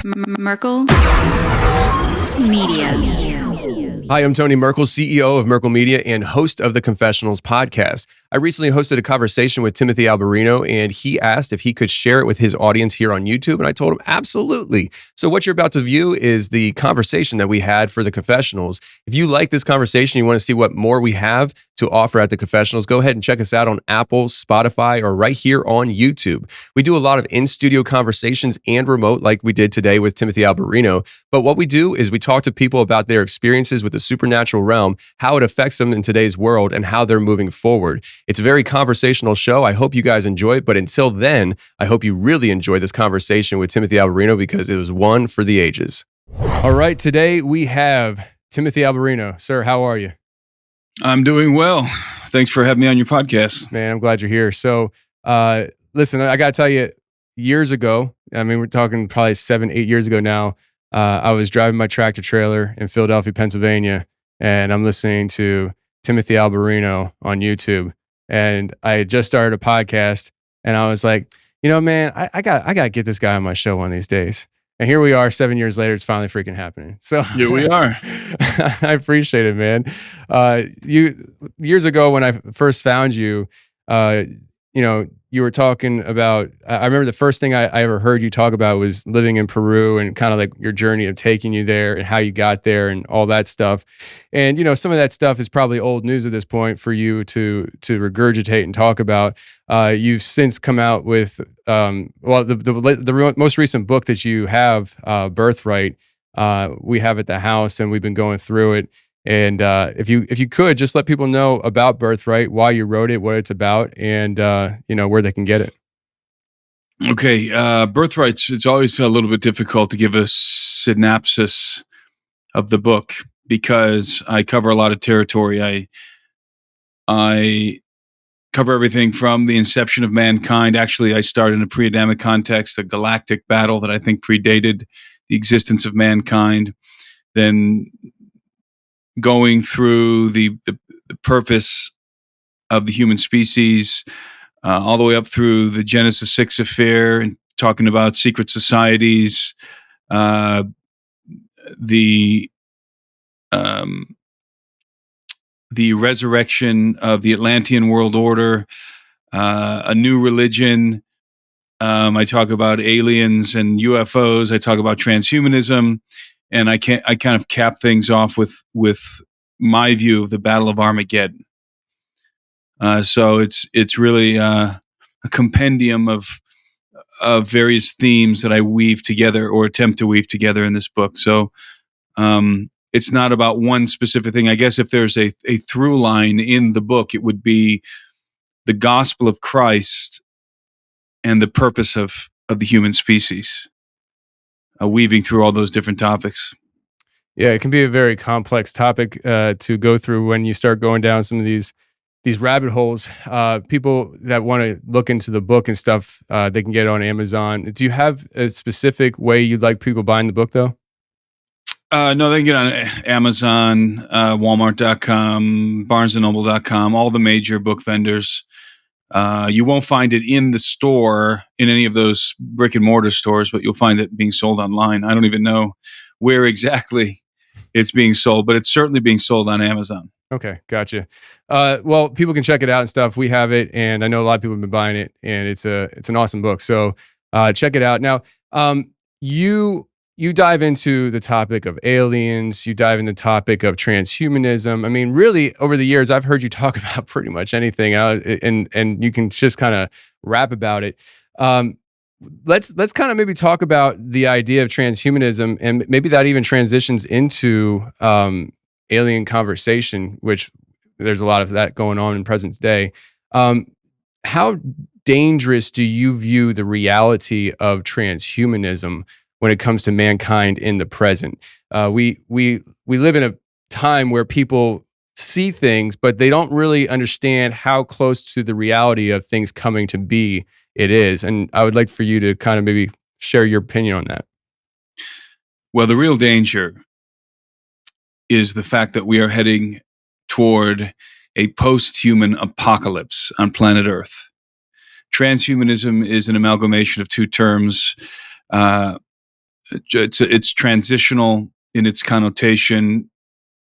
Merkel Media. Hi, I'm Tony Merkel, CEO of Merkel Media and host of the Confessionals Podcast. I recently hosted a conversation with Timothy Alberino, and he asked if he could share it with his audience here on YouTube, and I told him absolutely. So what you're about to view is the conversation that we had for the Confessionals. If you like this conversation, you want to see what more we have to offer at the Confessionals, go ahead and check us out on Apple, Spotify, or right here on YouTube. We do a lot of in-studio conversations and remote like we did today with Timothy Alberino, but what we do is we talk to people about their experiences with the supernatural realm, how it affects them in today's world, and how they're moving forward. It's a very conversational show. I hope you guys enjoy it, but until then, I hope you really enjoy this conversation with Timothy Alberino because it was one for the ages. All right, today we have Timothy Alberino. Sir, how are you? I'm doing well. Thanks for having me on your podcast. Man, I'm glad you're here. So, listen, I got to tell you, years ago, I mean, we're talking probably 7-8 years ago now, I was driving my tractor trailer in Philadelphia, Pennsylvania, and I'm listening to Timothy Alberino on YouTube. And I had just started a podcast, and I was like, you know, man, I got to get this guy on my show one of these days. And here we are 7 years later, it's finally freaking happening. So here we are. I appreciate it, man. Years ago when I first found you, you were talking about, I remember the first thing I ever heard you talk about was living in Peru and kind of like your journey of taking you there and how you got there and all that stuff. And, you know, some of that stuff is probably old news at this point for you to regurgitate and talk about. You've since come out with, the most recent book that you have, Birthright, we have at the house and we've been going through it. And if you could just let people know about Birthright, why you wrote it, what it's about, and where they can get it. Okay, Birthright. It's always a little bit difficult to give a synopsis of the book because I cover a lot of territory. I cover everything from the inception of mankind. Actually, I start in a pre-Adamic context, a galactic battle that I think predated the existence of mankind. Then going through the purpose of the human species, all the way up through the Genesis 6 affair and talking about secret societies, the resurrection of the Atlantean world order, a new religion. I talk about aliens and UFOs. I talk about transhumanism. And I kind of cap things off with my view of the Battle of Armageddon. So it's really a compendium of various themes that I weave together or attempt to weave together in this book. So it's not about one specific thing. I guess if there's a through line in the book, it would be the gospel of Christ and the purpose of the human species. Weaving through all those different topics. Yeah, it can be a very complex topic to go through when you start going down some of these rabbit holes. People that want to look into the book and stuff, they can get it on Amazon. Do you have a specific way you'd like people buying the book, though? No, they can get on Amazon, Walmart.com, BarnesandNoble.com, all the major book vendors. You won't find it in the store, in any of those brick and mortar stores, but you'll find it being sold online. I don't even know where exactly it's being sold, but it's certainly being sold on Amazon. Okay, gotcha. Well, people can check it out and stuff. We have it, and I know a lot of people have been buying it, and it's an awesome book. So check it out. Now, you dive into the topic of aliens, you dive into the topic of transhumanism. I mean, really, over the years, I've heard you talk about pretty much anything, and you can just kind of rap about it. Let's kind of maybe talk about the idea of transhumanism, and maybe that even transitions into alien conversation, which there's a lot of that going on in present day. How dangerous do you view the reality of transhumanism when it comes to mankind in the present? We live in a time where people see things, but they don't really understand how close to the reality of things coming to be it is. And I would like for you to kind of maybe share your opinion on that. Well, the real danger is the fact that we are heading toward a post-human apocalypse on planet Earth. Transhumanism is an amalgamation of two terms. it's transitional in its connotation.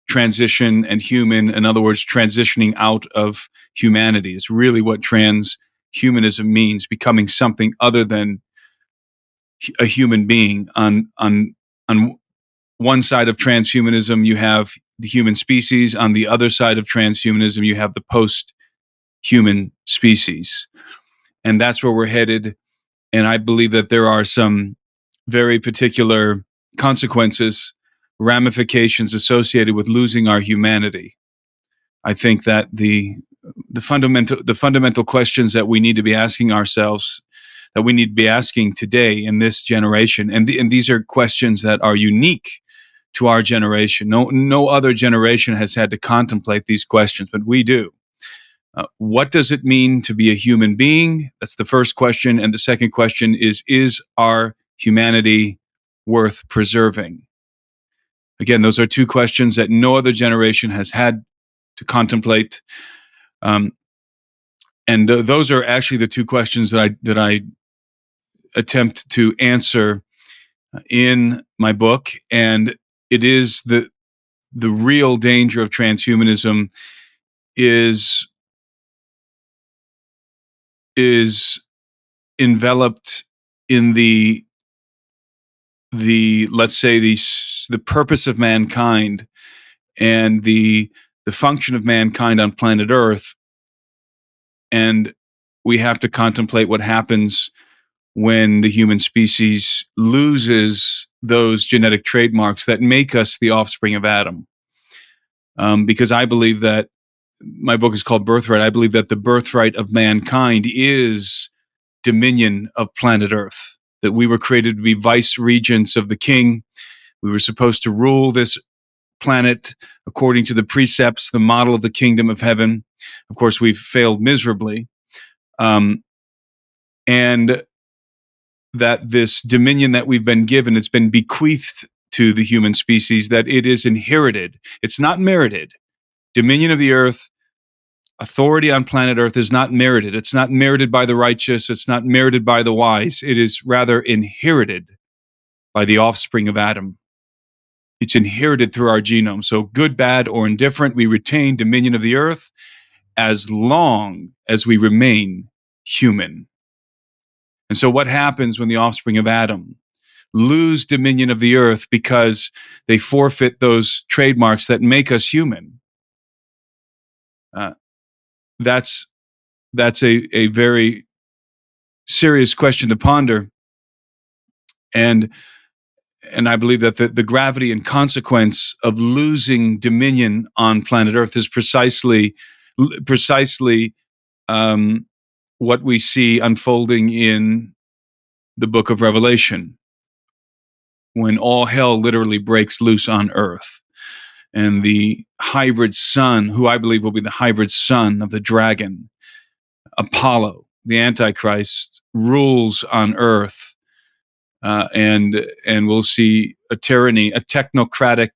Transition and human, in other words, transitioning out of humanity is really what transhumanism means, becoming something other than a human being. On one side of transhumanism, you have the human species. On the other side of transhumanism, you have the post-human species. And that's where we're headed. And I believe that there are some very particular consequences, ramifications associated with losing our humanity. I think that the fundamental questions that we need to be asking ourselves, that we need to be asking today in this generation, and these are questions that are unique to our generation. No other generation has had to contemplate these questions, but we do. What does it mean to be a human being? That's the first question. And the second question is our humanity worth preserving? Again, those are two questions that no other generation has had to contemplate. Those are actually the two questions that I attempt to answer in my book. And it is the real danger of transhumanism is enveloped in the let's say the purpose of mankind and the function of mankind on planet Earth. And we have to contemplate what happens when the human species loses those genetic trademarks that make us the offspring of Adam. Because I believe that my book is called Birthright. I believe that the birthright of mankind is dominion of planet Earth, that we were created to be vice regents of the king. We were supposed to rule this planet according to the precepts, the model of the kingdom of heaven. Of course, we've failed miserably. And that this dominion that we've been given, it's been bequeathed to the human species, that it is inherited. It's not merited. Dominion of the earth, authority on planet Earth is not merited. It's not merited by the righteous. It's not merited by the wise. It is rather inherited by the offspring of Adam. It's inherited through our genome. So good, bad, or indifferent, we retain dominion of the earth as long as we remain human. And so what happens when the offspring of Adam lose dominion of the earth because they forfeit those trademarks that make us human? That's a very serious question to ponder. And I believe that the gravity and consequence of losing dominion on planet Earth is precisely what we see unfolding in the book of Revelation, when all hell literally breaks loose on Earth. And the hybrid son, who I believe will be the hybrid son of the dragon, Apollo, the antichrist, rules on Earth. And we'll see a tyranny, a technocratic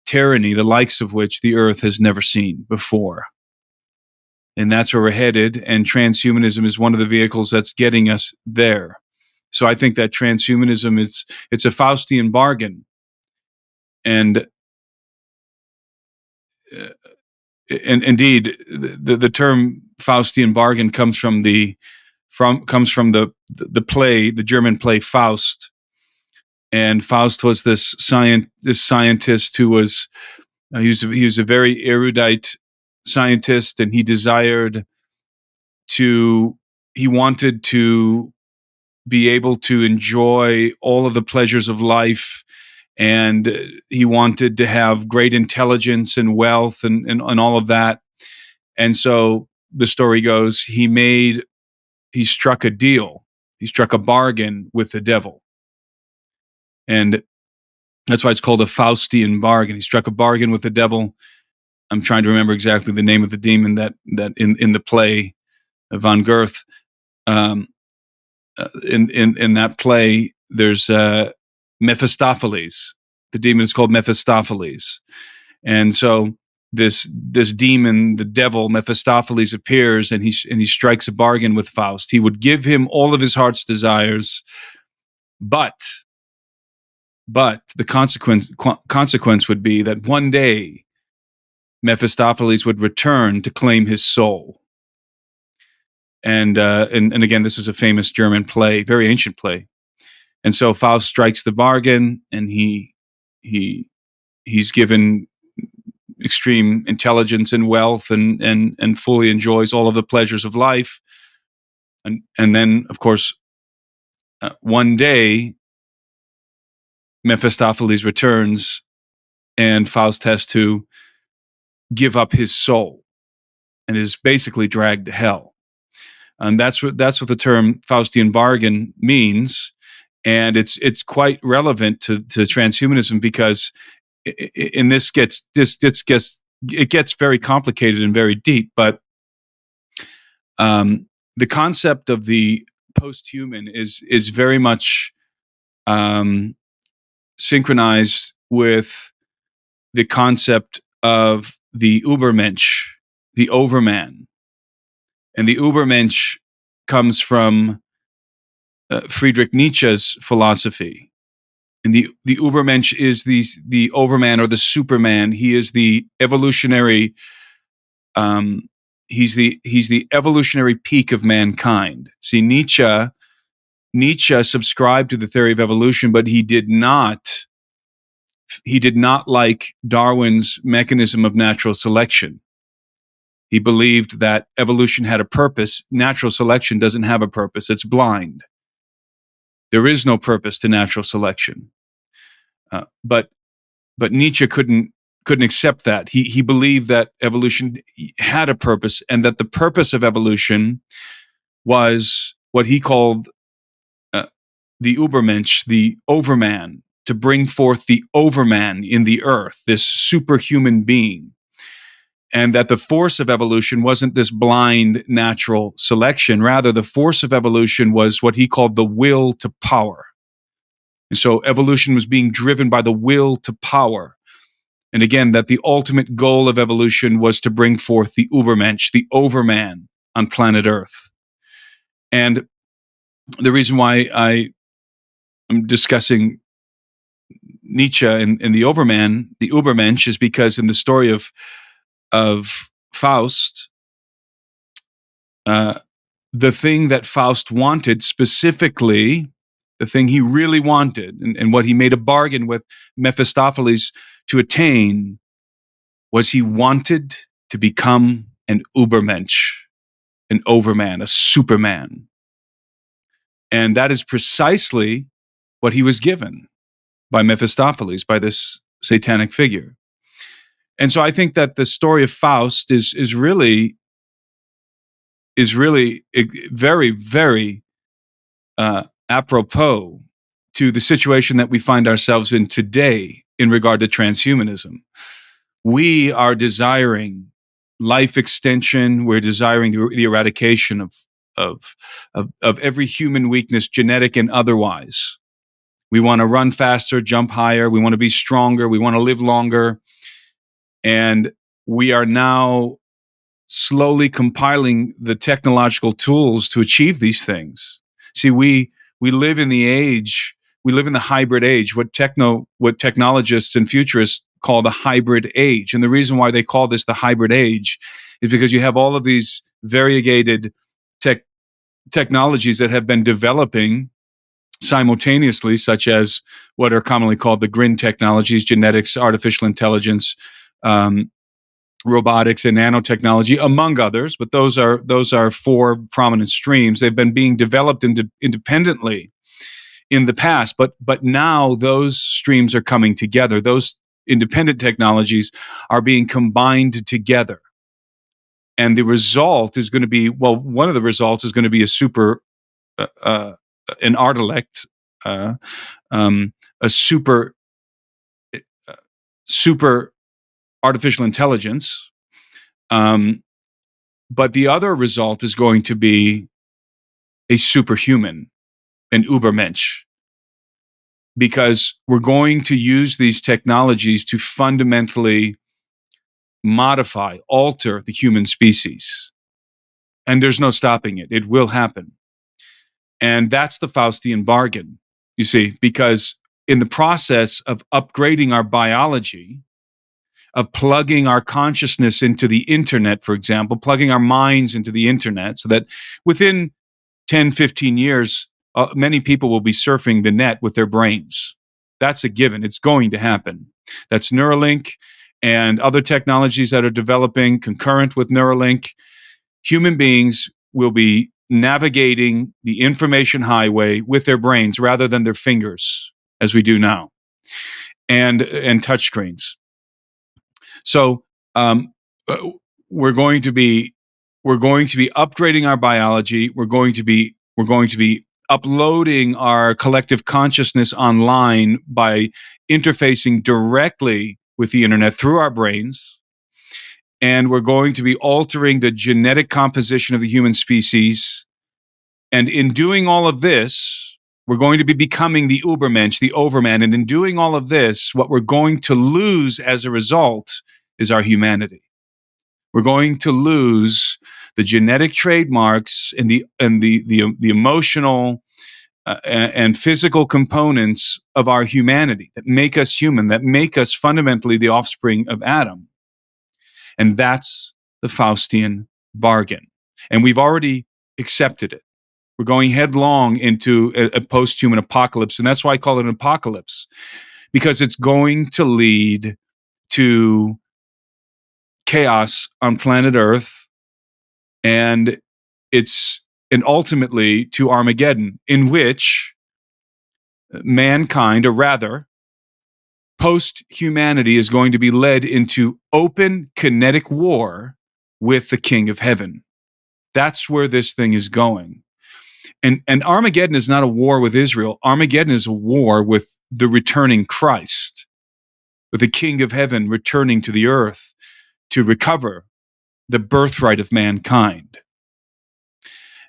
tyranny, the likes of which the earth has never seen before. And that's where we're headed. And transhumanism is one of the vehicles that's getting us there. So I think that transhumanism it's a Faustian bargain. And indeed, the term Faustian bargain comes from the play, the German play Faust. And Faust was this scientist who was he was a very erudite scientist, and he wanted to be able to enjoy all of the pleasures of life, and he wanted to have great intelligence and wealth and all of that. And so the story goes, he struck a deal. He struck a bargain with the devil. And that's why it's called a Faustian bargain. He struck a bargain with the devil. I'm trying to remember exactly the name of the demon that in the play, Von Goethe. In that play, there's Mephistopheles. The demon is called Mephistopheles, and so this demon, the devil Mephistopheles, appears, and he strikes a bargain with Faust. He would give him all of his heart's desires, but But the consequence would be that one day Mephistopheles would return to claim his soul. And again, this is a famous German play, very ancient play. And so Faust strikes the bargain, and he's given extreme intelligence and wealth, and fully enjoys all of the pleasures of life. And then, of course, one day Mephistopheles returns, and Faust has to give up his soul and is basically dragged to hell. And that's what the term Faustian bargain means. And it's quite relevant to transhumanism, because in this it gets very complicated and very deep. But the concept of the posthuman is very much synchronized with the concept of the Übermensch, the overman. And the Übermensch comes from Friedrich Nietzsche's philosophy. And the Übermensch is the overman, or the superman. He is the evolutionary he's the evolutionary peak of mankind. See, Nietzsche subscribed to the theory of evolution, but he did not like Darwin's mechanism of natural selection. He believed that evolution had a purpose. Natural selection doesn't have a purpose. It's blind. There is no purpose to natural selection. But Nietzsche couldn't accept that. He believed that evolution had a purpose, and that the purpose of evolution was what he called the Übermensch, the overman, to bring forth the overman in the earth, this superhuman being. And that the force of evolution wasn't this blind natural selection. Rather, the force of evolution was what he called the will to power. And so evolution was being driven by the will to power. And again, that the ultimate goal of evolution was to bring forth the Übermensch, the overman on planet Earth. And the reason why I'm discussing Nietzsche and the overman, the Übermensch, is because in the story of Faust, the thing that Faust wanted specifically, the thing he really wanted, and what he made a bargain with Mephistopheles to attain, was he wanted to become an Übermensch, an overman, a superman. And that is precisely what he was given by Mephistopheles, by this satanic figure. And so I think that the story of Faust is really very, very apropos to the situation that we find ourselves in today in regard to transhumanism. We are desiring life extension. We're desiring the eradication of every human weakness, genetic and otherwise. We want to run faster, jump higher. We want to be stronger. We want to live longer. And we are now slowly compiling the technological tools to achieve these things. See, we live in the age, we live in the hybrid age, what technologists and futurists call the hybrid age. And the reason why they call this the hybrid age is because you have all of these variegated technologies that have been developing simultaneously, such as what are commonly called the GRIN technologies: genetics, artificial intelligence, robotics, and nanotechnology, among others. But those are four prominent streams. They've been being developed independently in the past, but now those streams are coming together. Those independent technologies are being combined together. And the result is going to be, well, one of the results is going to be a super, an artilect, a super artificial intelligence. But the other result is going to be a superhuman, an Übermensch, because we're going to use these technologies to fundamentally modify, alter the human species. And there's no stopping it. It will happen. And that's the Faustian bargain, you see, because in the process of upgrading our biology, of plugging our consciousness into the internet, for example, plugging our minds into the internet, so that within 10, 15 years, many people will be surfing the net with their brains. That's a given. It's going to happen. That's Neuralink and other technologies that are developing concurrent with Neuralink. Human beings will be navigating the information highway with their brains rather than their fingers, as we do now, and touchscreens. So we're going to be upgrading our biology. We're going to be uploading our collective consciousness online by interfacing directly with the internet through our brains. And we're going to be altering the genetic composition of the human species. And in doing all of this, we're going to be becoming the Ubermensch, the overman. And in doing all of this, what we're going to lose as a result is our humanity. We're going to lose the genetic trademarks and the emotional and physical components of our humanity that make us human, that make us fundamentally the offspring of Adam. And that's the Faustian bargain. And we've already accepted it. We're going headlong into a post-human apocalypse. And that's why I call it an apocalypse, because it's going to lead to chaos on planet Earth, and ultimately to Armageddon, in which mankind, or rather, post-humanity is going to be led into open kinetic war with the King of Heaven. That's where this thing is going. And Armageddon is not a war with Israel. Armageddon is a war with the returning Christ, with the King of Heaven returning to the earth to recover the birthright of mankind,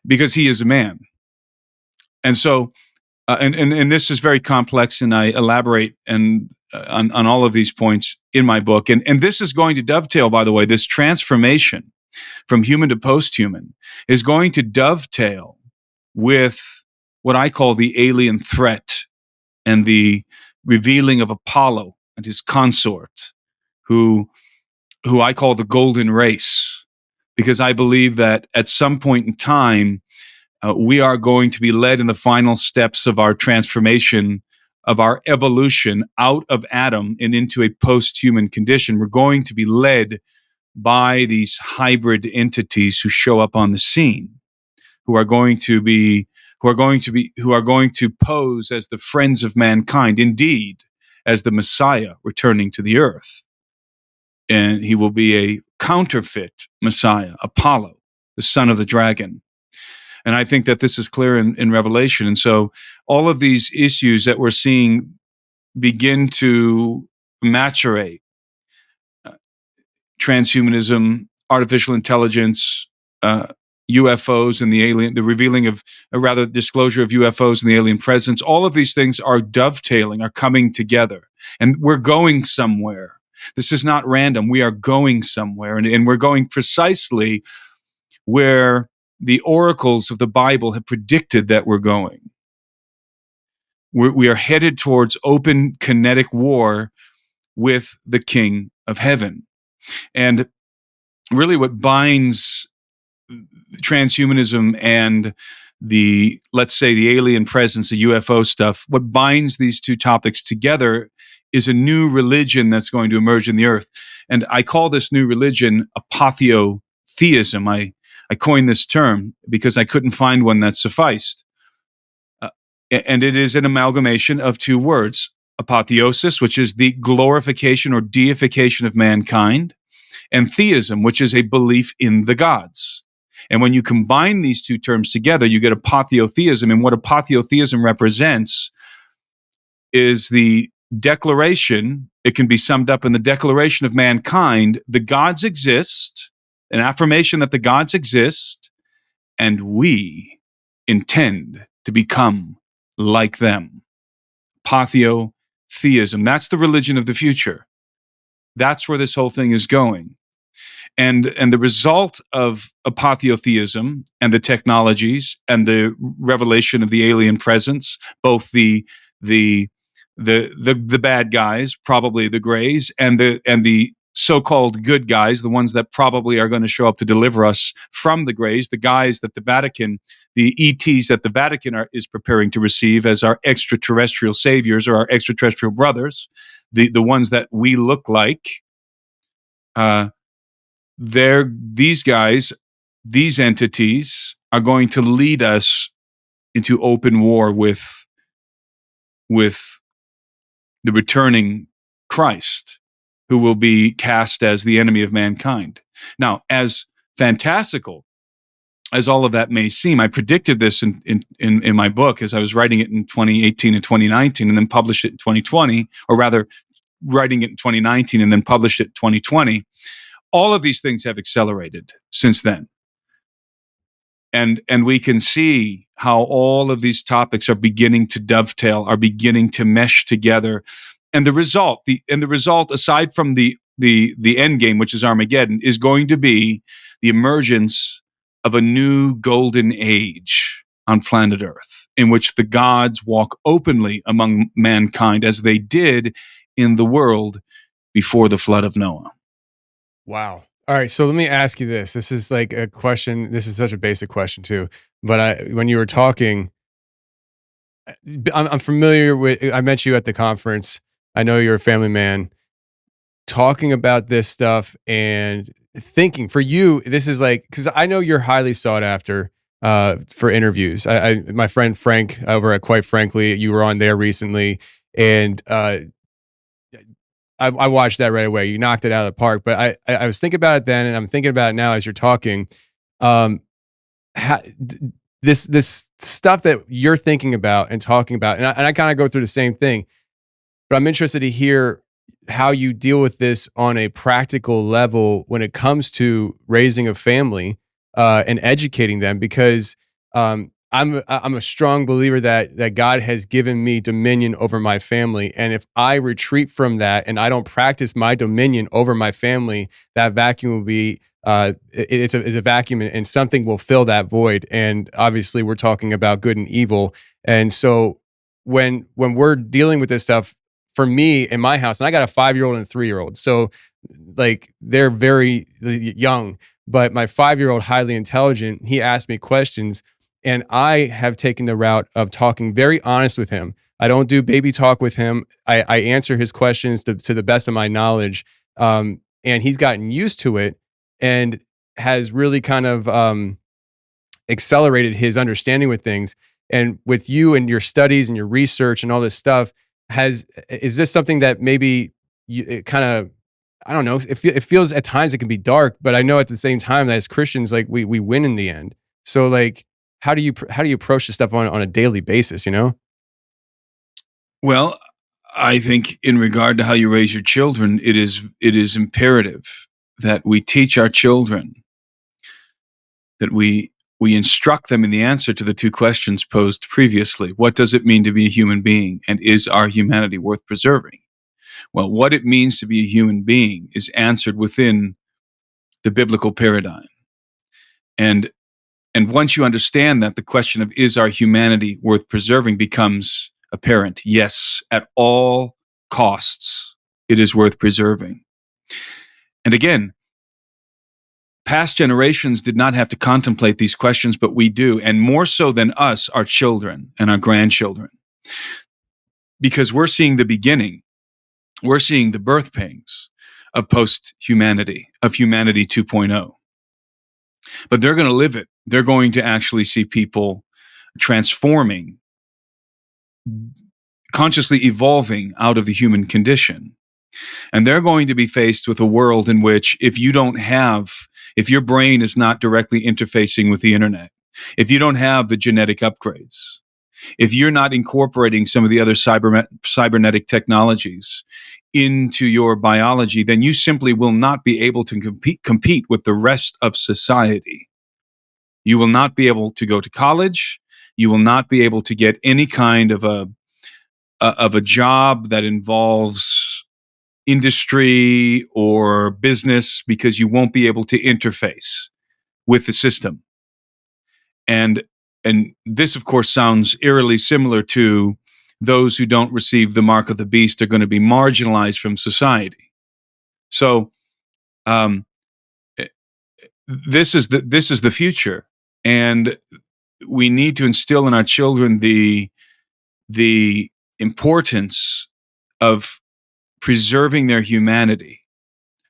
because he is a man. And so, and this is very complex, and I elaborate on all of these points in my book. And this is going to dovetail, by the way, this transformation from human to post-human is going to dovetail with what I call the alien threat and the revealing of Apollo and his consort, who I call the golden race, because I believe that at some point in time, we are going to be led in the final steps of our transformation, of our evolution out of Adam and into a post-human condition. We're going to be led by these hybrid entities who show up on the scene, who are going to pose as the friends of mankind, indeed, as the Messiah returning to the earth. And he will be a counterfeit Messiah, Apollo, the son of the dragon. And I think that this is clear in Revelation. And so all of these issues that we're seeing begin to maturate, transhumanism, artificial intelligence, UFOs and the revealing of, disclosure of UFOs and the alien presence, all of these things are dovetailing, are coming together. And we're going somewhere. This is not random. We are going somewhere. And we're going precisely where the oracles of the Bible have predicted that we're going. We are headed towards open kinetic war with the King of Heaven. And really what binds transhumanism and let's say the alien presence, the UFO stuff, what binds these two topics together is a new religion that's going to emerge in the earth. And I call this new religion apotheotheism. I coined this term because I couldn't find one that sufficed. And it is an amalgamation of two words, apotheosis, which is the glorification or deification of mankind, and theism, which is a belief in the gods. And when you combine these two terms together, you get apotheotheism. And what apotheotheism represents is the declaration, it can be summed up in the declaration of mankind, the gods exist, an affirmation that the gods exist, and we intend to become like them. Apotheotheism. That's the religion of the future. That's where this whole thing is going. And the result of apotheotheism and the technologies and the revelation of the alien presence, both the the bad guys, probably the grays, and the so-called good guys, the ones that probably are going to show up to deliver us from the grays, the guys that the Vatican, the ETs that the Vatican is preparing to receive as our extraterrestrial saviors or our extraterrestrial brothers, the ones that we look like. These guys, these entities are going to lead us into open war with the returning Christ, who will be cast as the enemy of mankind. Now, as fantastical as all of that may seem, I predicted this in my book as I was writing it in 2018 and 2019, and then published it in 2020, or rather, writing it in 2019 and then published it in 2020. All of these things have accelerated since then. And we can see how all of these topics are beginning to dovetail, are beginning to mesh together. And the result, aside from the end game, which is Armageddon, is going to be the emergence of a new golden age on planet Earth, in which the gods walk openly among mankind as they did in the world before the flood of Noah. Wow. All right. So let me ask you this. This is like a question. This is such a basic question too. But when you were talking, I'm familiar with, I met you at the conference. I know you're a family man. Talking about this stuff and thinking for you, this is like, because I know you're highly sought after for interviews. My friend Frank over at Quite Frankly, you were on there recently, and I watched that right away. You knocked it out of the park. But I was thinking about it then, and I'm thinking about it now as you're talking. This stuff that you're thinking about and talking about, and I kind of go through the same thing. But I'm interested to hear how you deal with this on a practical level when it comes to raising a family and educating them, because I'm a strong believer that God has given me dominion over my family, and if I retreat from that and I don't practice my dominion over my family, that vacuum will be it's a vacuum, and something will fill that void. And obviously, we're talking about good and evil, and so when we're dealing with this stuff, for me in my house, and I got a 5-year-old and a 3-year-old, so like they're very young, but my 5-year-old, highly intelligent, he asked me questions. And I have taken the route of talking very honest with him. I don't do baby talk with him. I answer his questions to the best of my knowledge. And he's gotten used to it and has really kind of accelerated his understanding with things. And with you and your studies and your research and all this stuff, is this something that maybe it kind of, I don't know, it feels at times it can be dark, but I know at the same time that as Christians, like we win in the end. So like, how do you approach this stuff on a daily basis, you know? Well, I think in regard to how you raise your children, it is imperative that we teach our children, that we instruct them in the answer to the two questions posed previously. What does it mean to be a human being, and is our humanity worth preserving? Well, what it means to be a human being is answered within the biblical paradigm. And once you understand that, the question of is our humanity worth preserving becomes apparent. Yes, at all costs, it is worth preserving. And again, past generations did not have to contemplate these questions, but we do, and more so than us, our children and our grandchildren. Because we're seeing the beginning, we're seeing the birth pangs of post-humanity, of humanity 2.0. But they're going to live it. They're going to actually see people transforming, consciously evolving out of the human condition. And they're going to be faced with a world in which if your brain is not directly interfacing with the internet, if you don't have the genetic upgrades, if you're not incorporating some of the other cybernetic technologies into your biology, then you simply will not be able to compete with the rest of society. You will not be able to go to college. You will not be able to get any kind of a job that involves industry or business, because you won't be able to interface with the system. And this, of course, sounds eerily similar to those who don't receive the mark of the beast are going to be marginalized from society. So this is the future, and we need to instill in our children the importance of preserving their humanity,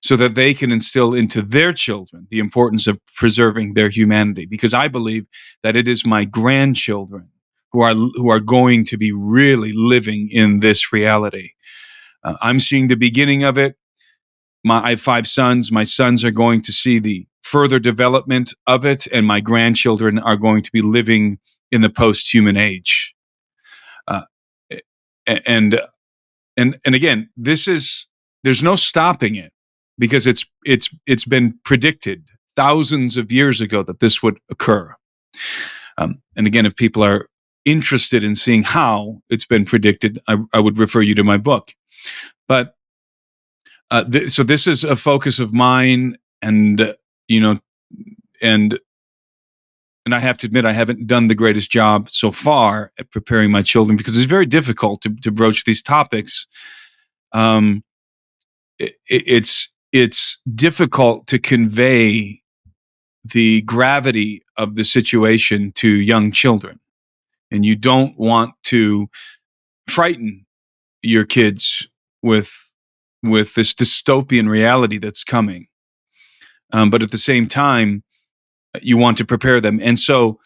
so that they can instill into their children the importance of preserving their humanity. Because I believe that it is my grandchildren who are going to be really living in this reality. I'm seeing the beginning of it. I have 5 sons. My sons are going to see the further development of it, and my grandchildren are going to be living in the post-human age. And again, there's no stopping it, because it's been predicted thousands of years ago that this would occur. And again, if people are interested in seeing how it's been predicted, I would refer you to my book. But so this is a focus of mine, and and I have to admit, I haven't done the greatest job so far at preparing my children, because it's very difficult to broach these topics. It's difficult to convey the gravity of the situation to young children, and you don't want to frighten your kids with this dystopian reality that's coming. But at the same time, you want to prepare them. And so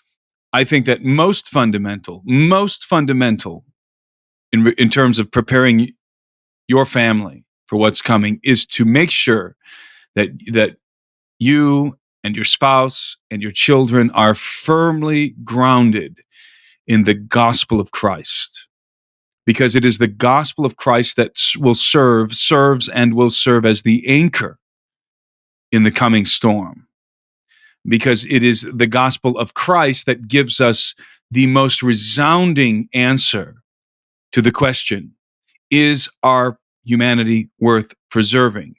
I think that most fundamental in terms of preparing your family for what's coming is to make sure that you and your spouse and your children are firmly grounded in the gospel of Christ. Because it is the gospel of Christ that serves and will serve as the anchor in the coming storm. Because it is the gospel of Christ that gives us the most resounding answer to the question, is our humanity worth preserving?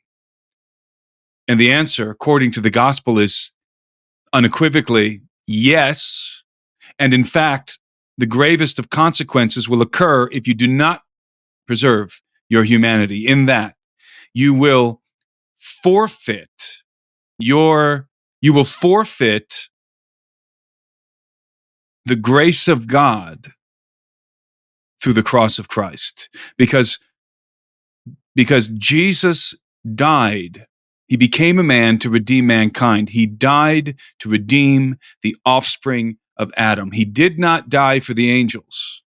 And the answer, according to the gospel, is unequivocally yes. And in fact, the gravest of consequences will occur if you do not preserve your humanity, in that you will forfeit the grace of God through the cross of Christ. Because Jesus died, he became a man to redeem mankind. He died to redeem the offspring of Adam. He did not die for the angels.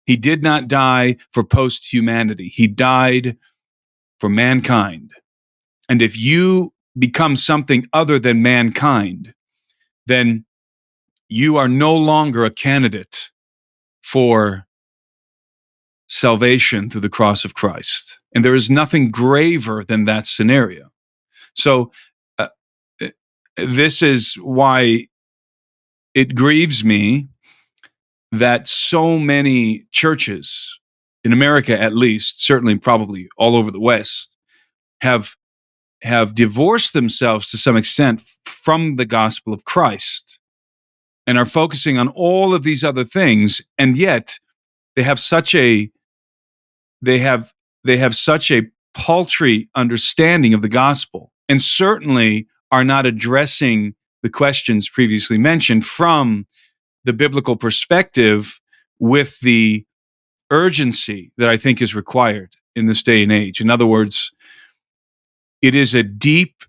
He did not die for post-humanity. He died for mankind. And if you become something other than mankind, then you are no longer a candidate for salvation through the cross of Christ. And there is nothing graver than that scenario. So this is why it grieves me that so many churches in America, at least, certainly probably all over the West, have divorced themselves to some extent from the gospel of Christ and are focusing on all of these other things, and yet they have such a paltry understanding of the gospel, and certainly are not addressing the questions previously mentioned from the biblical perspective with the urgency that I think is required in this day and age. In other words, it is a deep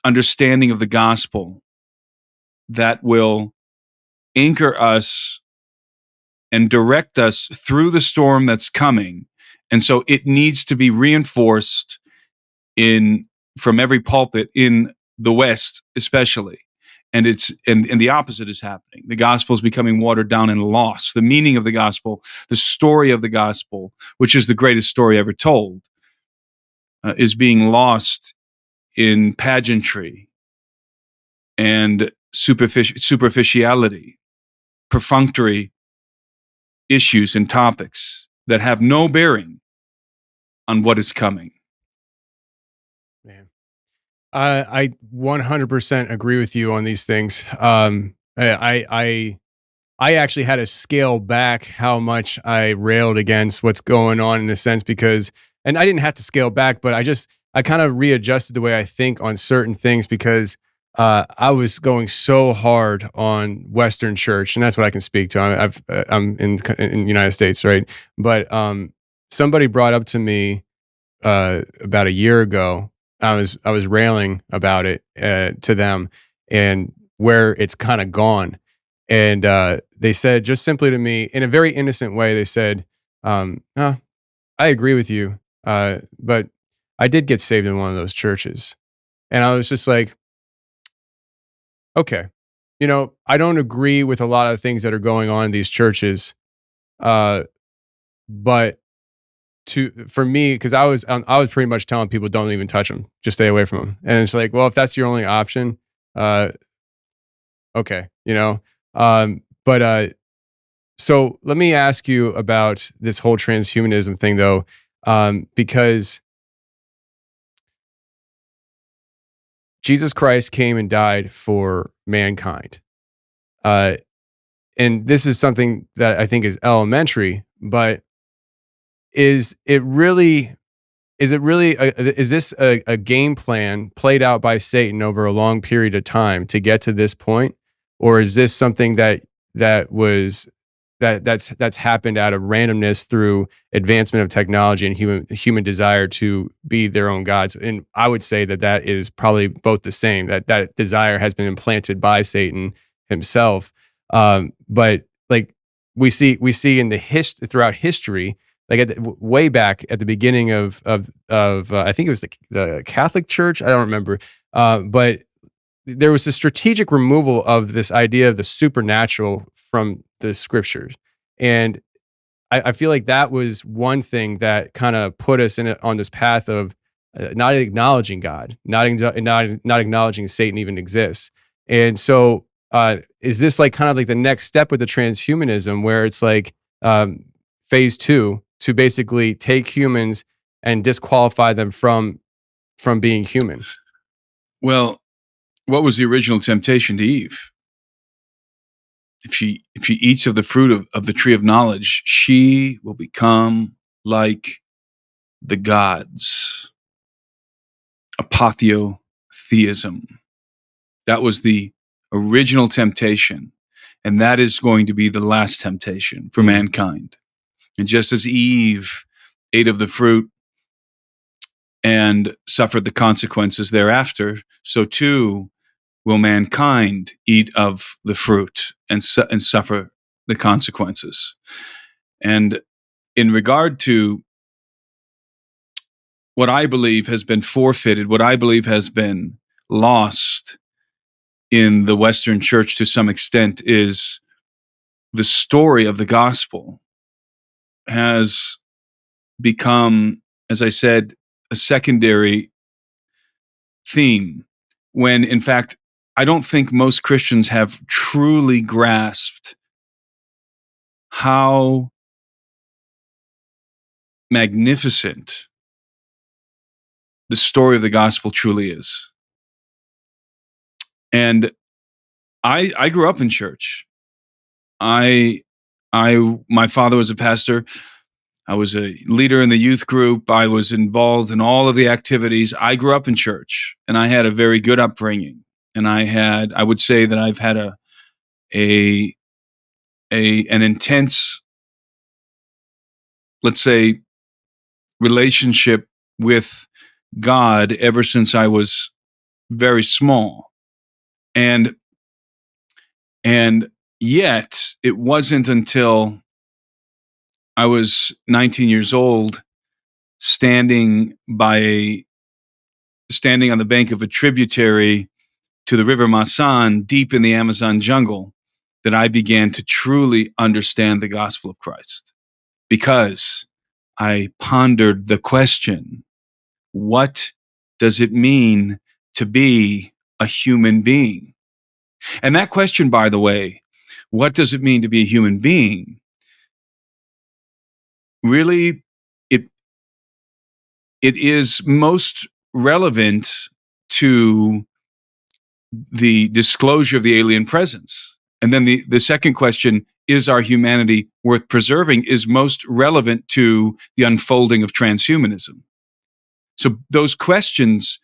understanding of the gospel that will anchor us and direct us through the storm that's coming. And so it needs to be reinforced from every pulpit in the West, especially. And and the opposite is happening. The gospel is becoming watered down and lost. The meaning of the gospel, the story of the gospel, which is the greatest story ever told, is being lost in pageantry and superficiality, perfunctory issues and topics that have no bearing on what is coming. Man, I 100% agree with you on these things. I I actually had to scale back how much I railed against what's going on in a sense because, and I didn't have to scale back, but I kind of readjusted the way I think on certain things because I was going so hard on Western church, and that's what I can speak to. I'm in the United States, right? But somebody brought up to me about a year ago. I was railing about it to them and where it's kind of gone. And they said just simply to me in a very innocent way, they said, "Oh, I agree with you, but I did get saved in one of those churches." And I was just like, okay, I don't agree with a lot of things that are going on in these churches, uh, but for me, because I was pretty much telling people don't even touch them, just stay away from them. And it's like, well, if that's your only option, uh, okay, but so let me ask you about this whole transhumanism thing, though, because Jesus Christ came and died for mankind. Uh, and this is something that I think is elementary, but is it really is this a game plan played out by Satan over a long period of time to get to this point, or is this something that was that's happened out of randomness through advancement of technology and human desire to be their own gods? And I would say that is probably both the same, that desire has been implanted by Satan himself. But like we see in throughout history, like way back at the beginning of I think it was the Catholic Church. I don't remember, but there was a strategic removal of this idea of the supernatural from the scriptures, and I feel like that was one thing that kind of put us on this path of not acknowledging God, not acknowledging Satan even exists. And so, is this like kind of like the next step with the transhumanism, where it's like phase two to basically take humans and disqualify them from being human? Well, what was the original temptation to Eve? If she eats of the fruit of the tree of knowledge, she will become like the gods. Apotheotheism. That was the original temptation, and that is going to be the last temptation for mankind. And just as Eve ate of the fruit and suffered the consequences thereafter, so too will mankind eat of the fruit and suffer the consequences. And in regard to what I believe has been forfeited, what I believe has been lost in the Western church to some extent, is the story of the gospel has become, as I said, a secondary theme, when in fact, I don't think most Christians have truly grasped how magnificent the story of the gospel truly is. And I grew up in church. My father was a pastor. I was a leader in the youth group. I was involved in all of the activities. I grew up in church, and I had a very good upbringing. And I would say that I've had an intense, let's say, relationship with God ever since I was very small. And yet it wasn't until I was 19 years old, standing on the bank of a tributary to the river Masan, deep in the Amazon jungle, that I began to truly understand the gospel of Christ. Because I pondered the question, what does it mean to be a human being? And that question, by the way, what does it mean to be a human being? Really, it is most relevant to the disclosure of the alien presence And then the second question, is our humanity worth preserving, is most relevant to the unfolding of transhumanism. So those questions,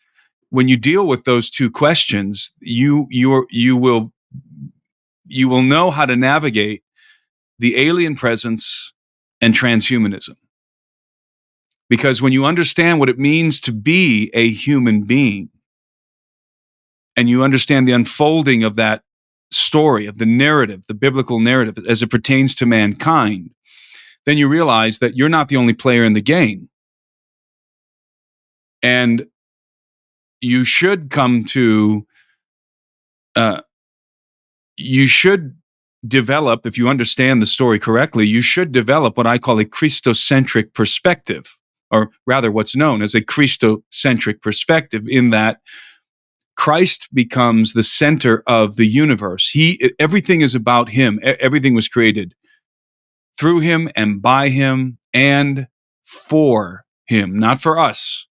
when you deal with those two questions, you will know how to navigate the alien presence and transhumanism. Because when you understand what it means to be a human being, and you understand the unfolding of that story, of the narrative, the biblical narrative as it pertains to mankind, then you realize that you're not the only player in the game. And you should come to, you should develop, if you understand the story correctly, you should develop what I call a Christocentric perspective, or rather what's known as a Christocentric perspective, in that Christ becomes the center of the universe. Everything is about him. Everything was created through him and by him and for him, not for us,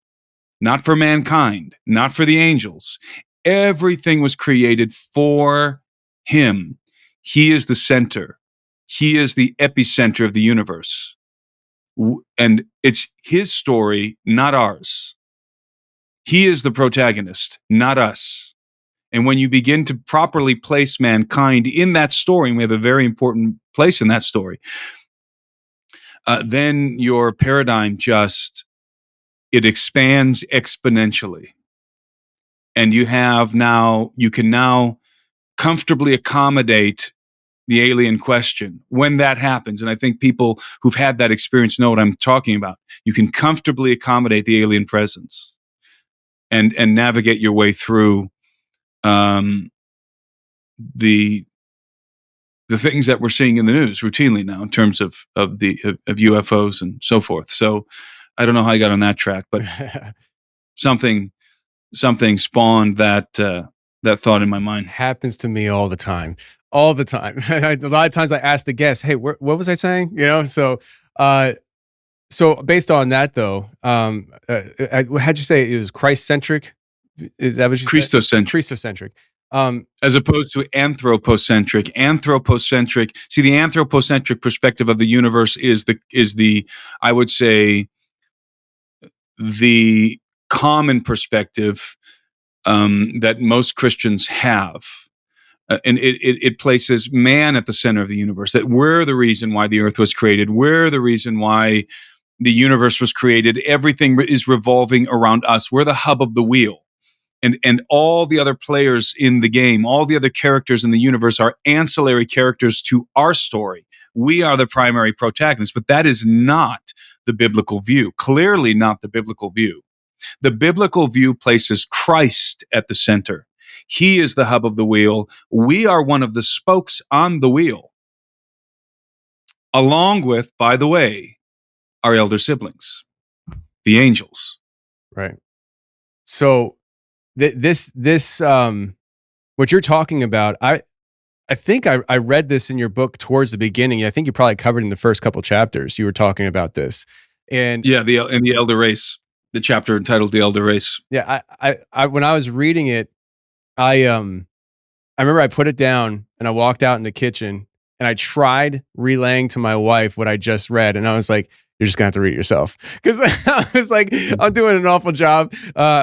not for mankind, not for the angels. Everything was created for him. He is the center. He is the epicenter of the universe. And it's his story, not ours. He is the protagonist, not us. And when you begin to properly place mankind in that story, and we have a very important place in that story, then your paradigm it expands exponentially. And you can now comfortably accommodate the alien question when that happens. And I think people who've had that experience know what I'm talking about. You can comfortably accommodate the alien presence and navigate your way through the things that we're seeing in the news routinely now in terms of UFOs and so forth. So I don't know how I got on that track, but something spawned that thought in my mind. Happens to me all the time. A lot of times I ask the guests, "Hey, what was I saying?" So based on that, though, how'd you say it was Christ-centric? Is that what you Christocentric. said? Christocentric. As opposed to anthropocentric. Anthropocentric. See, the anthropocentric perspective of the universe is the I would say the common perspective that most Christians have. And it places man at the center of the universe, that we're the reason why the earth was created. We're the reason why the universe was created. Everything is revolving around us. We're the hub of the wheel. And all the other players in the game, all the other characters in the universe are ancillary characters to our story. We are the primary protagonists, but that is not the biblical view. Clearly not the biblical view. The biblical view places Christ at the center. He is the hub of the wheel. We are one of the spokes on the wheel, along with, by the way, our elder siblings, the angels. Right. So this what you're talking about, I think I read this in your book towards the beginning. I think you probably covered in the first couple chapters. You were talking about this, and yeah, in the elder race, the chapter entitled "The Elder Race." Yeah, I when I was reading it, I remember I put it down and I walked out in the kitchen and I tried relaying to my wife what I just read, and I was like, "You're just gonna have to read it yourself," because I was like, "I'm doing an awful job.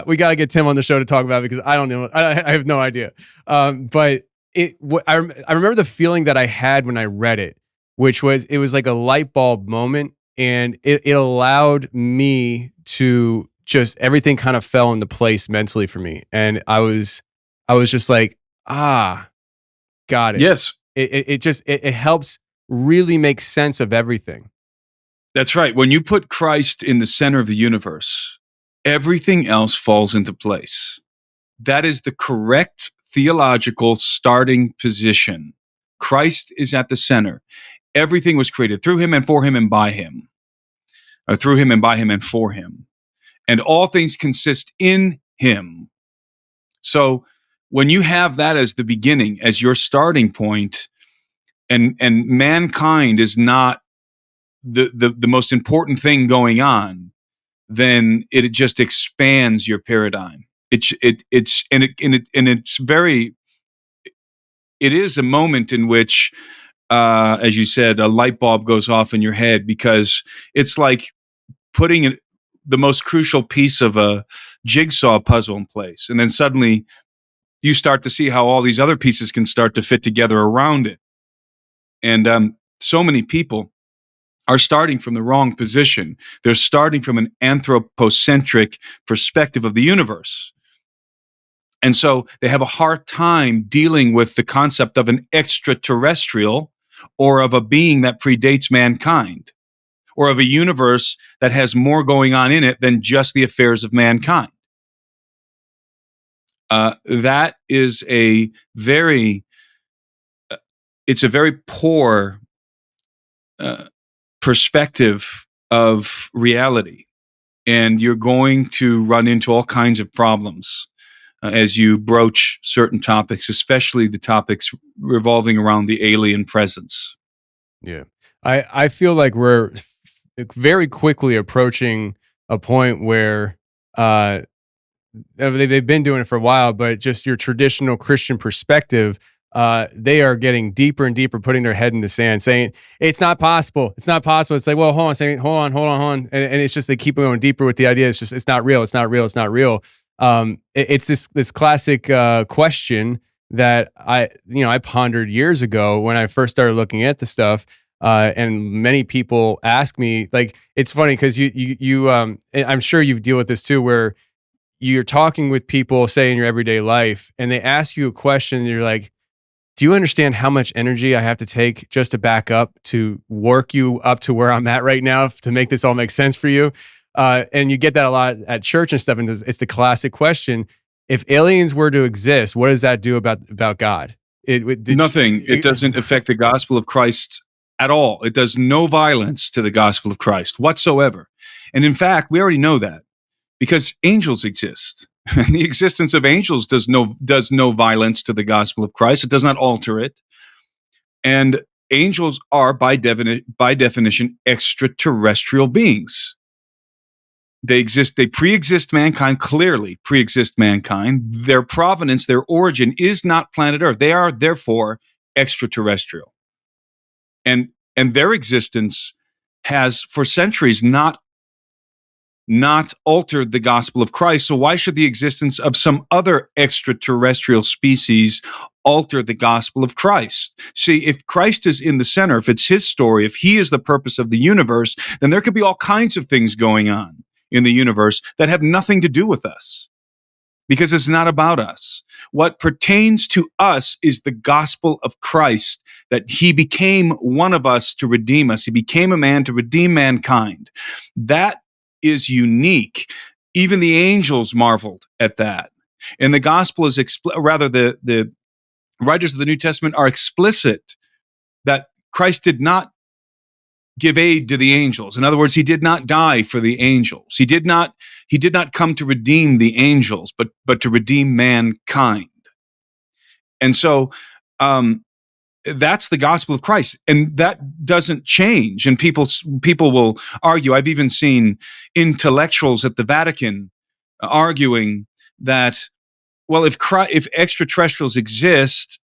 We got to get Tim on the show to talk about it because I don't know. I have no idea." But I remember the feeling that I had when I read it, which was it was like a light bulb moment, and it allowed me to just everything kind of fell into place mentally for me, and I was just like, got it. Yes, it helps really make sense of everything. That's right. When you put Christ in the center of the universe, everything else falls into place. That is the correct theological starting position. Christ is at the center. Everything was created through him and for him and by him. Or through him and by him and for him. And all things consist in him. So when you have that as the beginning, as your starting point, and mankind is not the most important thing going on, then it just expands your paradigm. It's very, it is a moment in which, as you said, a light bulb goes off in your head, because it's like putting the most crucial piece of a jigsaw puzzle in place. And then suddenly you start to see how all these other pieces can start to fit together around it. And so many people are starting from the wrong position. They're starting from an anthropocentric perspective of the universe. And so they have a hard time dealing with the concept of an extraterrestrial, or of a being that predates mankind, or of a universe that has more going on in it than just the affairs of mankind. That is a very, it's a very poor perspective of reality. And you're going to run into all kinds of problems as you broach certain topics, especially the topics revolving around the alien presence. Yeah. I feel like we're very quickly approaching a point where they've been doing it for a while, but just your traditional Christian perspective, they are getting deeper and deeper, putting their head in the sand, saying it's not possible. It's not possible. It's like, well, hold on, saying, hold on, and it's just they keep going deeper with the idea. It's just it's not real. It's not real. It's not real. It's this classic question that I pondered years ago when I first started looking at the stuff. And many people ask me, like, it's funny because you I'm sure you deal with this too, where you're talking with people, say in your everyday life, and they ask you a question, and you're like, do you understand how much energy I have to take just to back up to work you up to where I'm at right now to make this all make sense for you? And you get that a lot at church and stuff. And it's the classic question: if aliens were to exist, what does that do about God? Nothing. It doesn't affect the gospel of Christ at all. It does no violence to the gospel of Christ whatsoever. And in fact, we already know that, because angels exist. And the existence of angels does no violence to the gospel of Christ. It does not alter it. And angels are by definition extraterrestrial beings. They pre-exist mankind, clearly pre-exist mankind. Their provenance, their origin is not planet Earth. They are therefore extraterrestrial. And their existence has for centuries not altered the gospel of Christ. So why should the existence of some other extraterrestrial species alter the gospel of Christ? See, if Christ is in the center, if it's his story, if he is the purpose of the universe, then there could be all kinds of things going on in the universe that have nothing to do with us, because it's not about us. What pertains to us is the gospel of Christ, that he became one of us to redeem us. He became a man to redeem mankind. That is unique. Even the angels marveled at that. And the gospel is, the writers of the New Testament are explicit that Christ did not give aid to the angels. In other words, he did not die for the angels. He did not come to redeem the angels, but to redeem mankind. And so that's the gospel of Christ, and that doesn't change. And people will argue. I've even seen intellectuals at the Vatican arguing that, well, if extraterrestrials exist,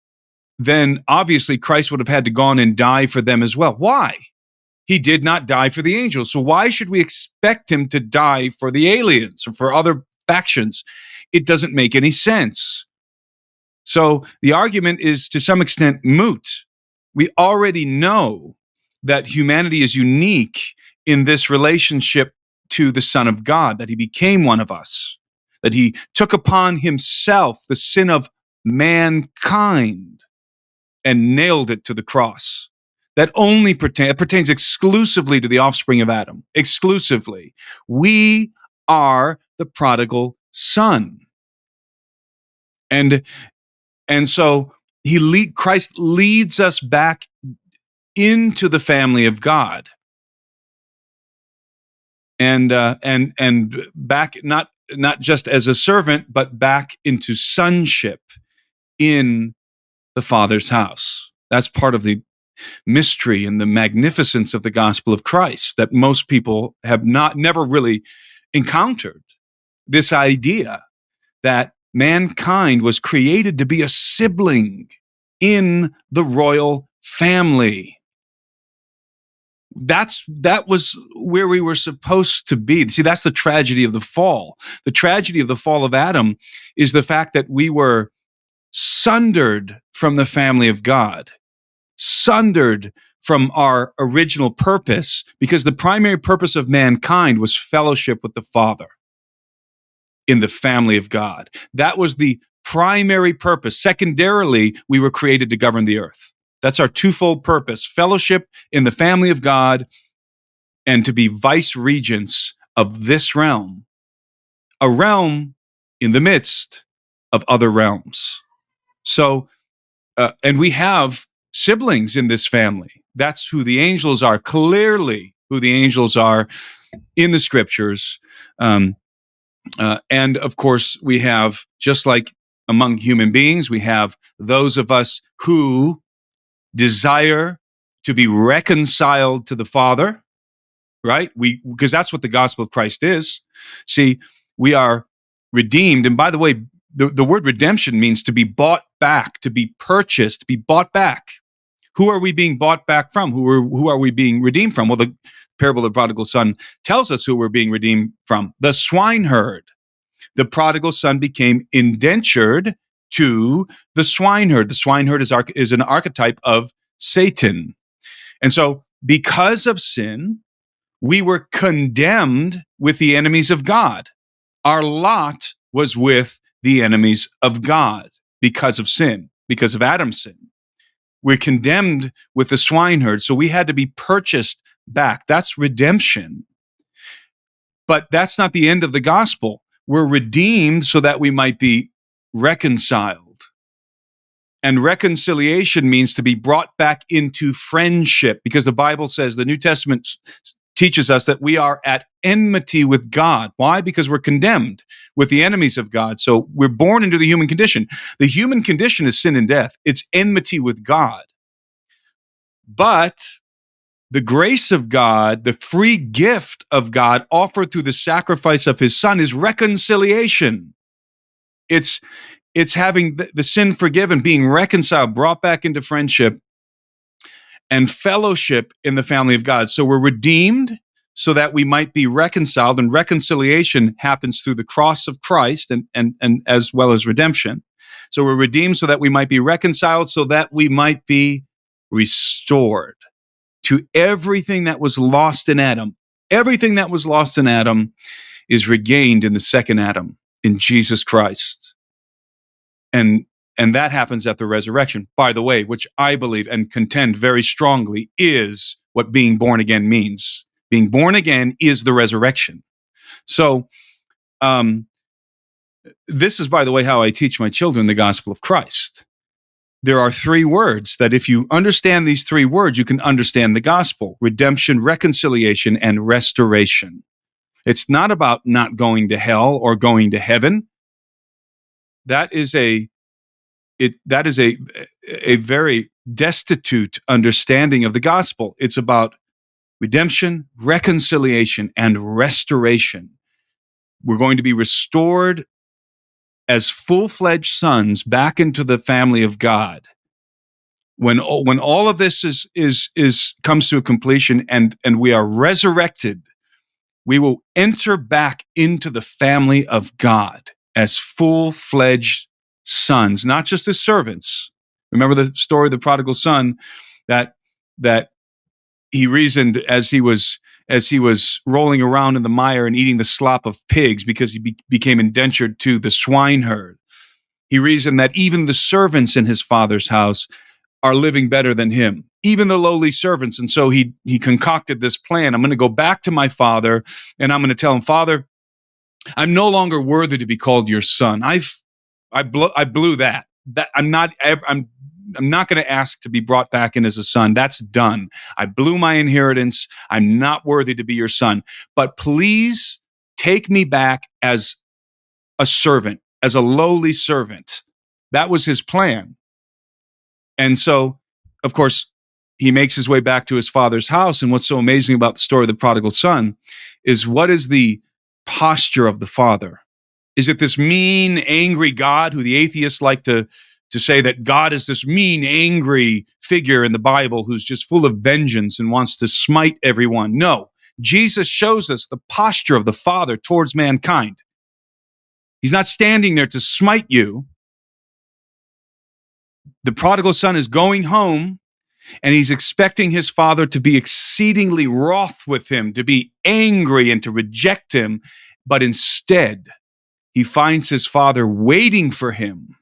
then obviously Christ would have had to gone and die for them as well. Why? He did not die for the angels. So why should we expect him to die for the aliens or for other factions? It doesn't make any sense. So the argument is to some extent moot. We already know that humanity is unique in this relationship to the Son of God, that he became one of us, that he took upon himself the sin of mankind and nailed it to the cross. That only pertains exclusively to the offspring of Adam. Exclusively. We are the prodigal son. And so Christ leads us back into the family of God. And back not just as a servant, but back into sonship in the Father's house. That's part of the mystery and the magnificence of the gospel of Christ that most people have never really encountered. This idea that mankind was created to be a sibling in the royal family. That was where we were supposed to be. See, that's the tragedy of the fall. The tragedy of the fall of Adam is the fact that we were sundered from the family of God, sundered from our original purpose, because the primary purpose of mankind was fellowship with the Father in the family of God. That was the primary purpose. Secondarily, we were created to govern the earth. That's our twofold purpose: fellowship in the family of God and to be vice regents of this realm, a realm in the midst of other realms. So, and we have siblings in this family. That's who the angels are, clearly who the angels are in the scriptures. And of course, we have, just like among human beings, we have those of us who desire to be reconciled to the Father, right? Because that's what the gospel of Christ is. See, we are redeemed. And by the way, the word redemption means to be bought back, to be purchased, to be bought back. Who are we being bought back from? Who are we being redeemed from? Well, the parable of the prodigal son tells us who we're being redeemed from. The swineherd. The prodigal son became indentured to the swineherd. The swineherd is an archetype of Satan. And so, because of sin, we were condemned with the enemies of God. Our lot was with the enemies of God because of sin, because of Adam's sin. We're condemned with the swineherd, so we had to be purchased back. That's redemption. But that's not the end of the gospel. We're redeemed so that we might be reconciled. And reconciliation means to be brought back into friendship, because the Bible says, the New Testament teaches us that we are at enmity with God. Why? Because we're condemned with the enemies of God. So we're born into the human condition. The human condition is sin and death. It's enmity with God. But the grace of God, the free gift of God offered through the sacrifice of his son, is reconciliation. It's having the sin forgiven, being reconciled, brought back into friendship and fellowship in the family of God. So we're redeemed so that we might be reconciled, and reconciliation happens through the cross of Christ and as well as redemption. So we're redeemed so that we might be reconciled, so that we might be restored to everything that was lost in Adam. Everything that was lost in Adam is regained in the second Adam, in Jesus Christ. And that happens at the resurrection, by the way, which I believe and contend very strongly is what being born again means. Being born again is the resurrection. So this is, by the way, how I teach my children the gospel of Christ. There are three words that if you understand these three words, you can understand the gospel: redemption, reconciliation, and restoration. It's not about not going to hell or going to heaven. That is a very destitute understanding of the gospel. It's about redemption, reconciliation, and restoration. We're going to be restored as full-fledged sons back into the family of God. When all of this comes to a completion and we are resurrected, we will enter back into the family of God as full-fledged sons, not just as servants. Remember the story of the prodigal son, that he reasoned as he was rolling around in the mire and eating the slop of pigs because he became indentured to the swineherd. He reasoned that even the servants in his father's house are living better than him, even the lowly servants. And so he concocted this plan. I'm going to go back to my father and I'm going to tell him, Father, I'm no longer worthy to be called your son. I blew that. I'm not going to ask to be brought back in as a son. That's done. I blew my inheritance. I'm not worthy to be your son. But please take me back as a servant, as a lowly servant. That was his plan. And so, of course, he makes his way back to his father's house. And what's so amazing about the story of the prodigal son is, what is the posture of the father? Is it this mean, angry God who the atheists like to to say that God is this mean, angry figure in the Bible who's just full of vengeance and wants to smite everyone. No, Jesus shows us the posture of the Father towards mankind. He's not standing there to smite you. The prodigal son is going home, and he's expecting his father to be exceedingly wroth with him, to be angry and to reject him. But instead, he finds his father waiting for him,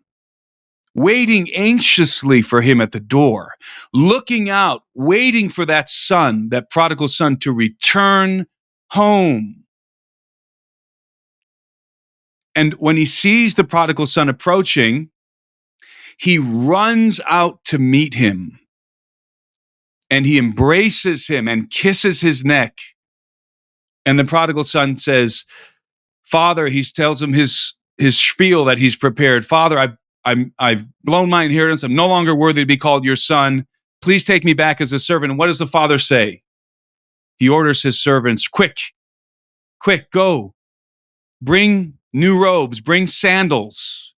waiting anxiously for him at the door, looking out, waiting for that son, that prodigal son, to return home. And when he sees the prodigal son approaching, he runs out to meet him. And he embraces him and kisses his neck. And the prodigal son says, Father, he tells him his spiel that he's prepared. Father, I've blown my inheritance. I'm no longer worthy to be called your son. Please take me back as a servant. And what does the father say? He orders his servants, quick, go. Bring new robes, bring sandals.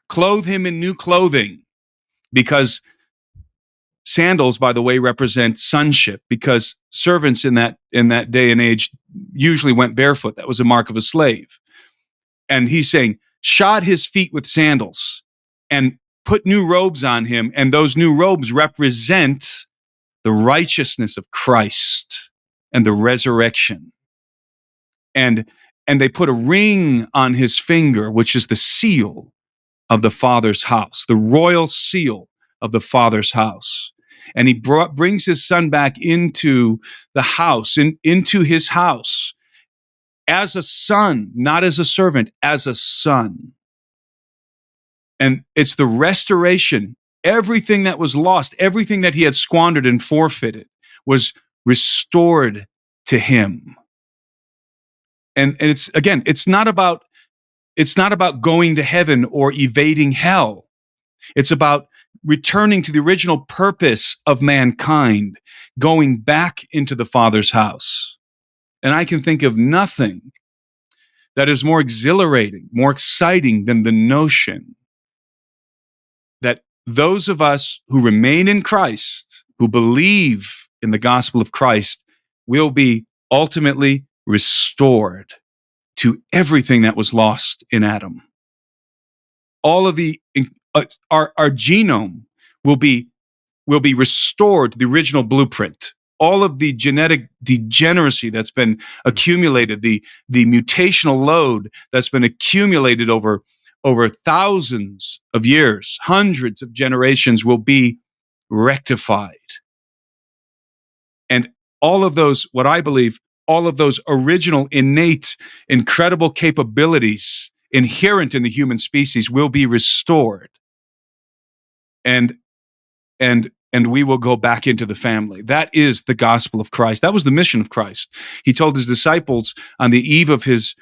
Clothe him in new clothing. Because sandals, by the way, represent sonship, because servants in that day and age usually went barefoot. That was a mark of a slave. And he's saying, shod his feet with sandals and put new robes on him. And those new robes represent the righteousness of Christ and the resurrection. And they put a ring on his finger, which is the seal of the Father's house, the royal seal of the Father's house. And he brings his son back into the house, into his house, as a son, not as a servant, as a son. And it's the restoration. Everything that was lost, everything that he had squandered and forfeited, was restored to him. And it's not about going to heaven or evading hell. It's about returning to the original purpose of mankind, going back into the Father's house. And I can think of nothing that is more exhilarating, more exciting than the notion that those of us who remain in Christ, who believe in the gospel of Christ, will be ultimately restored to everything that was lost in Adam. All of our genome will be restored to the original blueprint. All of the genetic degeneracy that's been accumulated, the mutational load that's been accumulated over thousands of years, hundreds of generations, will be rectified. And all of those, what I believe, all of those original, innate, incredible capabilities inherent in the human species will be restored. And we will go back into the family. That is the gospel of Christ. That was the mission of Christ. He told his disciples on the eve of his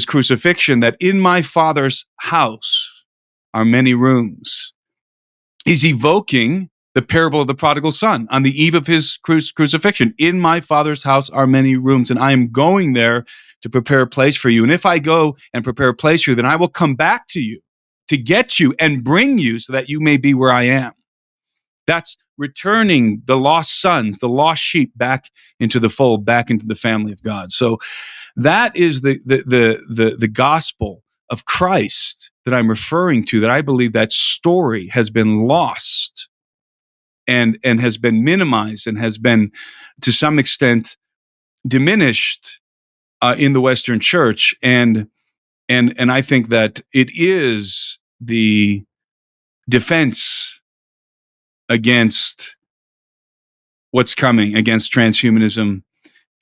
crucifixion that in my Father's house are many rooms. He's evoking the parable of the prodigal son on the eve of his crucifixion. In my Father's house are many rooms, and I am going there to prepare a place for you. And if I go and prepare a place for you, then I will come back to you to get you and bring you so that you may be where I am. That's returning the lost sons, the lost sheep back into the fold, back into the family of God. So that is the gospel of Christ that I'm referring to, that I believe that story has been lost and has been minimized and has been, to some extent, diminished in the Western church. And I think that it is the defense against what's coming, against transhumanism,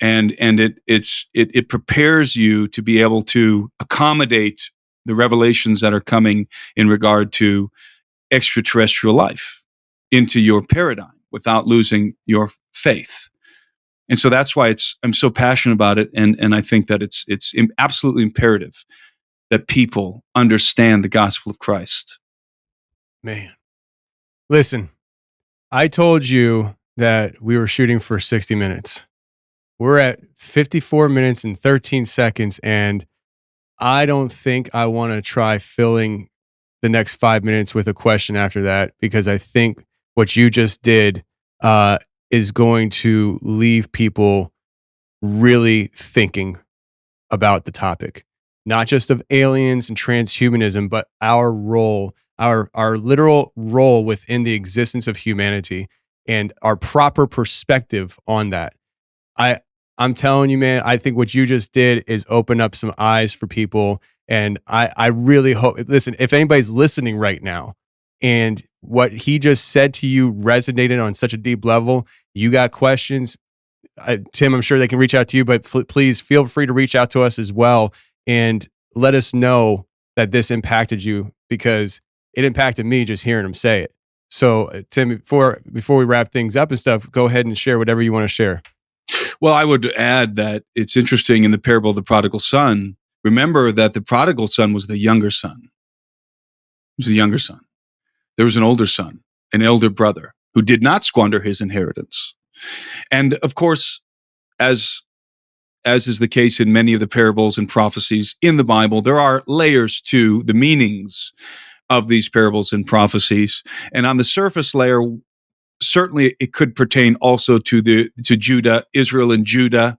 and it prepares you to be able to accommodate the revelations that are coming in regard to extraterrestrial life into your paradigm without losing your faith. And so that's why I'm so passionate about it, and I think that it's absolutely imperative that people understand the gospel of Christ. Man, listen, I told you that we were shooting for 60 minutes. We're at 54 minutes and 13 seconds, and I don't think I want to try filling the next 5 minutes with a question after that, because I think what you just did is going to leave people really thinking about the topic, not just of aliens and transhumanism, but our role, our literal role within the existence of humanity and our proper perspective on that. I'm telling you, man, I think what you just did is open up some eyes for people. And I really hope, listen, if anybody's listening right now and what he just said to you resonated on such a deep level, you got questions, Tim, I'm sure they can reach out to you, but please feel free to reach out to us as well and let us know that this impacted you, because it impacted me just hearing him say it. So, Tim, before we wrap things up and stuff, go ahead and share whatever you want to share. Well, I would add that it's interesting in the parable of the prodigal son. Remember that the prodigal son was the younger son. He was the younger son. There was an older son, an elder brother, who did not squander his inheritance. And of course, as is the case in many of the parables and prophecies in the Bible, there are layers to the meanings of these parables and prophecies. And on the surface layer, certainly it could pertain also to Judah, Israel and Judah,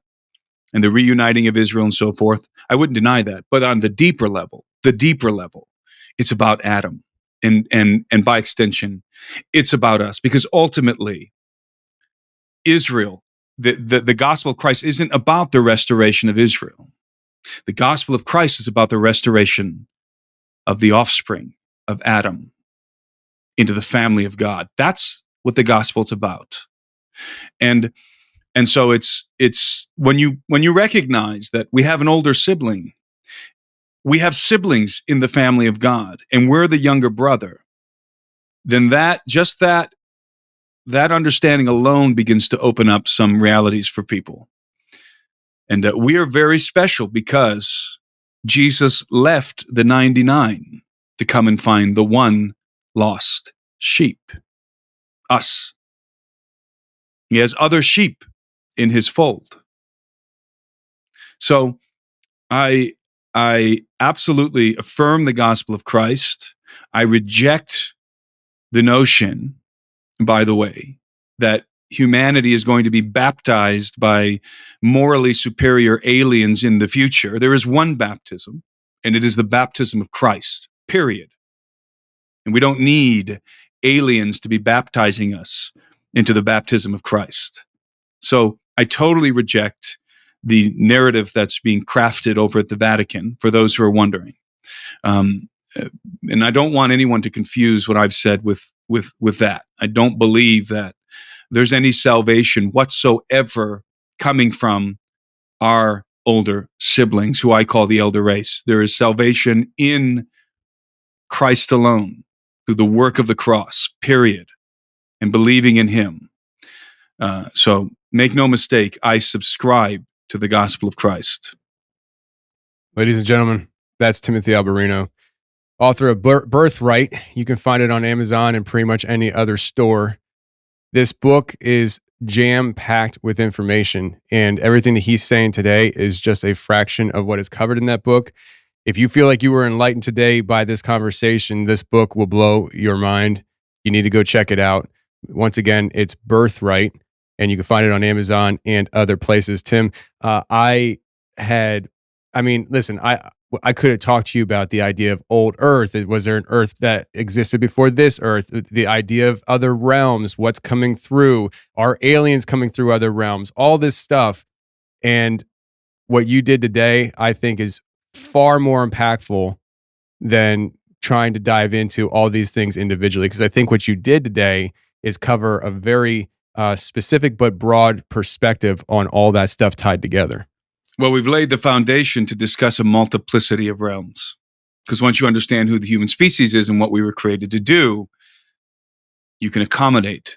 and the reuniting of Israel and so forth. I wouldn't deny that. But on the deeper level, it's about Adam. And by extension, it's about us, because ultimately, Israel, the gospel of Christ isn't about the restoration of Israel. The gospel of Christ is about the restoration of the offspring of Adam into the family of God. That's what the gospel's about. And so it's when you recognize that we have an older sibling, we have siblings in the family of God, and we're the younger brother, then that understanding alone begins to open up some realities for people. And that we are very special because Jesus left the 99 to come and find the one lost sheep, us. He has other sheep in his fold. So I absolutely affirm the gospel of Christ. I reject the notion, by the way, that humanity is going to be baptized by morally superior aliens in the future. There is one baptism, and it is the baptism of Christ, period. And we don't need aliens to be baptizing us into the baptism of Christ. So I totally reject the narrative that's being crafted over at the Vatican, for those who are wondering. And I don't want anyone to confuse what I've said with that. I don't believe that there's any salvation whatsoever coming from our older siblings, who I call the elder race. There is salvation in Christ alone, through the work of the cross, period, and believing in him. So make no mistake, I subscribe to the gospel of Christ. Ladies and gentlemen, that's Timothy Alberino, author of Birthright. You can find it on Amazon and pretty much any other store. This book is jam-packed with information, and everything that he's saying today is just a fraction of what is covered in that book. If you feel like you were enlightened today by this conversation, this book will blow your mind. You need to go check it out. Once again, it's Birthright, and you can find it on Amazon and other places. Tim, listen, I could have talked to you about the idea of old Earth. Was there an Earth that existed before this Earth? The idea of other realms, what's coming through? Are aliens coming through other realms? All this stuff. And what you did today, I think, is far more impactful than trying to dive into all these things individually. Because I think what you did today is cover a very specific but broad perspective on all that stuff tied together. Well, we've laid the foundation to discuss a multiplicity of realms. Because once you understand who the human species is and what we were created to do, you can accommodate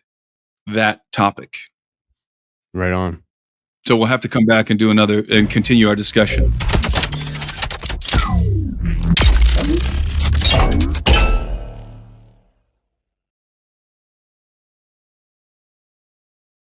that topic. Right on. So we'll have to come back and do another and continue our discussion.